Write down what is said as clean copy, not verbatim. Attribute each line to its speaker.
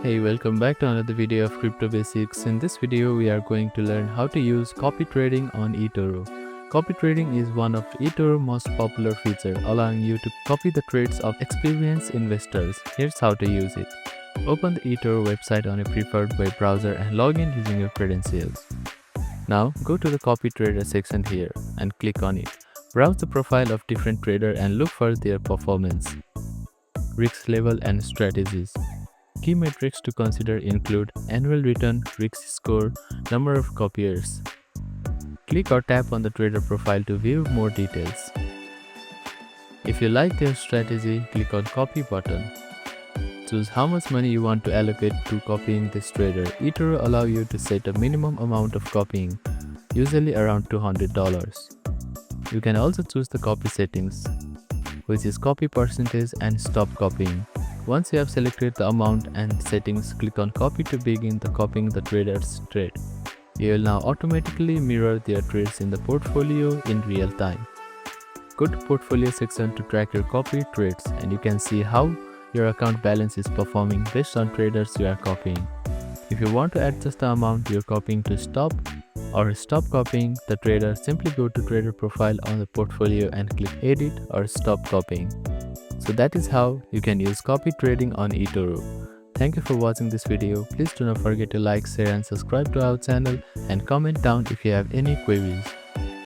Speaker 1: Hey, welcome back to another video of Crypto Basics. In this video, we are going to learn how to use copy trading on eToro. Copy trading is one of eToro's most popular features, allowing you to copy the trades of experienced investors. Here's how to use it. Open the eToro website on a preferred web browser and log in using your credentials. Now, go to the Copy Trader section here and click on it. Browse the profile of different traders and look for their performance, risk level and strategies. Key metrics to consider include annual return, risk score, number of copiers. Click or tap on the trader profile to view more details. If you like their strategy, click on Copy button. Choose how much money you want to allocate to copying this trader. eToro allows you to set a minimum amount of copying, usually around $200. You can also choose the copy settings, which is copy percentage and stop copying. Once you have selected the amount and settings, click on Copy to begin the copying the trader's trade. You will now automatically mirror their trades in the portfolio in real time. Go to Portfolio section to track your copied trades, and you can see how your account balance is performing based on traders you are copying. If you want to adjust the amount you are copying to stop or stop copying the trader, simply go to Trader Profile on the portfolio and click Edit or Stop Copying. So that is how you can use copy trading on eToro. Thank you for watching this video. Please do not forget to like, share and subscribe to our channel, and comment down if you have any queries.